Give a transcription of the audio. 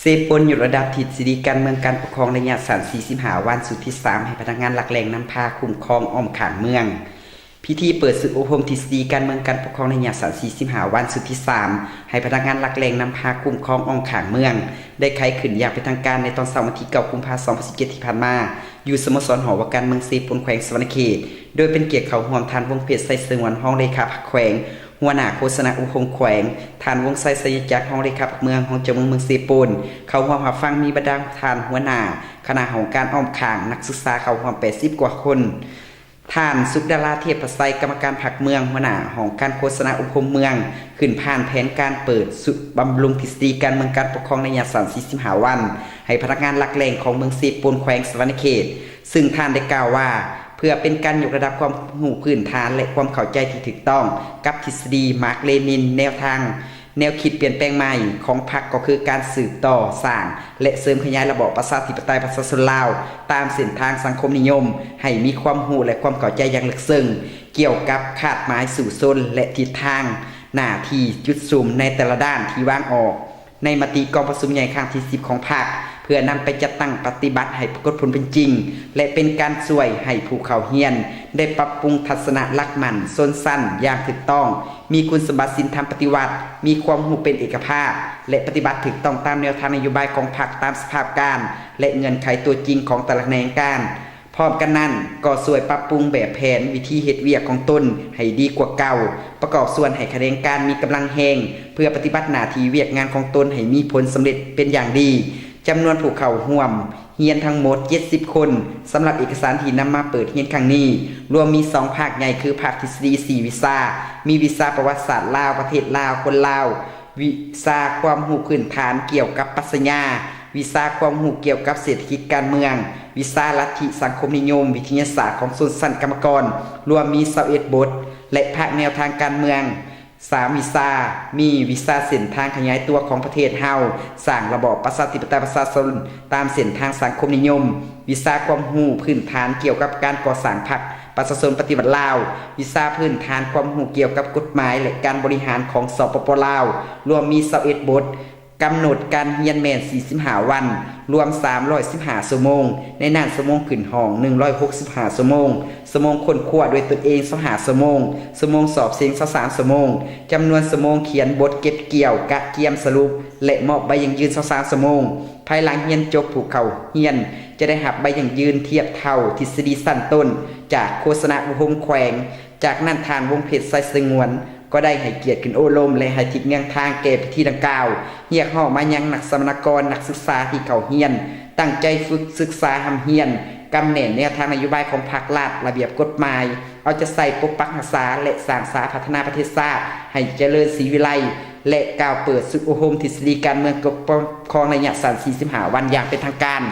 เซปนอยู่ระดับทฤษฎีการเมืองการปกครองระยะสั้น45 วันสุดที่ 3ให้พนักงานหลักแหล่งนำพาคุ้มครองอ้อมข้างเมืองพิธีเปิดศึกอบรมทฤษฎีการเมืองการปกครองระยะสั้น45 วันสุดที่ 3ให้พนักงานหลักแหล่งนำพาคุ้มครองอ้อมข้างเมืองได้ไขขึ้นอย่างเป็นทางการในตอนเสาร์วันที่ 9 กุมภาพันธ์ 2017 ที่ผ่านมาอยู่สโมสรหอว่าการเมืองเซปนแขวงสวรรณเขตโดยเป็นเกียรติเขาห่วมทานวงเพชรไซเสงวนห้องเลขาพรรคแขวงหัวหน้าโฆษณาอุพงแขวงทานวงไซสยจักรห้องเลขาเมืองห้องเจ้าเมืองเซปนเขาหัวหับฟังมีบรรดาทานหัวหน้าคณะของการอ้อมข้างนักศึกษาเขาหัว80 กว่าคนท่านสุขดาราเทพไซกรรมการพรรคเมืองหัวหน้าของการโฆษณาอุพงเมืองขึ้นผ่านแผนการเปิดสุบำรุงทฤษฎีการเมืองการปกครองระยะสั้น45 วันให้พนักงานหลักแหล่งของเมืองเซปนแขวงสวรรณเขตซึ่งท่านได้กล่าวว่าเพื่อเป็นการยกระดับความรู้พื้นฐานและความเข้าใจที่ถูกต้องกับทฤษฎีมาร์กเลนินแนวทางแนวคิดเปลี่ยนแปลงใหม่ของพรรคก็คือการสืบต่อสร้างและเสริมขยายระบอบประชาธิปไตยประชาชนลาวตามเส้นทางสังคมนิยมให้มีความรู้และความเข้าใจอย่างลึกซึ้งเกี่ยวกับคาดหมายสู่ชนและทิศทางหน้าที่จุดสุ่มในแต่ละด้านที่วางออกในมติกองประชุมใหญ่ครั้งที่ 10 ของพรรคเพื่อนำไปจัดตั้งปฏิบัติให้ปรากฏผลเป็นจริงและเป็นการช่วยให้ผู้เข้าเรียนได้ปรับปรุงทัศนลักษณ์มันส้นสั้นอย่างถูกต้องมีคุณสมบัติศีลธรรมปฏิวัติมีความรู้เป็นเอกภาพและปฏิบัติถูกต้องตามแนวทางนโยบายของพรรคตามสภาพการและเงื่อนไขตัวจริงของแต่ละแนวการพร้อมกันนั้นก็ช่วยปรับปรุงแบบแผนวิธีเหตุเวียกของตนให้ดีกว่าเก่าประกอบส่วนให้คะแนนการมีกำลังแหงเพื่อปฏิบัติหน้าที่เวียกงานของตนให้มีผลสำเร็จเป็นอย่างดีจำนวนผู้เข้าร่วมเรียนทั้งหมด70 คนสำหรับเอกสารที่นำมาเปิดเรียนครั้งนี้รวมมี2ภาคใหญ่คือภาคทฤษฎี4วิชามีวิชาประวัติศาสตร์ลาวประเทศลาวคนลาววิชาความรู้พื้นฐานเกี่ยวกับปรัชญาวิชาความรู้เกี่ยวกับเศรษฐกิจการเมืองวิชาลัทธิสังคมนิยมวิทยาศาสตร์ของชนชั้นกรรมกรรวมมี21 บทและภาคแนวทางการเมือง3วิชามีวิชาเส้นทางขยายตัวของประเทศเฮาสร้างระบอบประชาธิปไตยประชาชนตามเส้นทางสังคมนิยมวิชาความรู้พื้นฐานเกี่ยวกับการก่อสร้างพรรคประชาชนปฏิวัติลาววิชาพื้นฐานความรู้เกี่ยวกับกฎหมายและการบริหารของสปป.ลาวรวมมี21 บทกำหนดการเรียนแม่น45 วันรวม315 ชั่วโมงในนั้นชั่วโมงขึ้นห้อง165 ชั่วโมงชั่วโมงค้นคว้าด้วยตนเอง25 ชั่วโมงชั่วโมงสอบเสียง23 ชั่วโมงจำนวนชั่วโมงเขียนบทเก็บเกี่ยวกะเกียมสรุปและมอบใบยังยืน23 ชั่วโมงภายหลังเรียนจบผู้เข้าเรียนจะได้รับใบยังยืนเทียบเท่าทฤษฎีสั้นต้นจากโฆษณาอุพมแขวงจากนั้นทานวงเพชรไซสงวนก็ได้ให้เกียรติขึ้นโอลมและให้ทิศเงียงทางแก่พิธีดังกล่าวเรียกห้องมายังนักสมณกรนักศึกษาที่เขาเฮียนตั้งใจฝึกศึกษาทำเฮียนกำเนิดแนวทางนโยบายของพรรครัฐระเบียบกฎหมายเอาจะใส่ปกปักรักษาและสร้างสาพัฒนาประเทศชาติให้เจริญศรีวิไลและกล่าวเปิดศึกอบรมทฤษฎีการเมืองปกครองระยะสั้น45 วันอย่างเป็นทางการ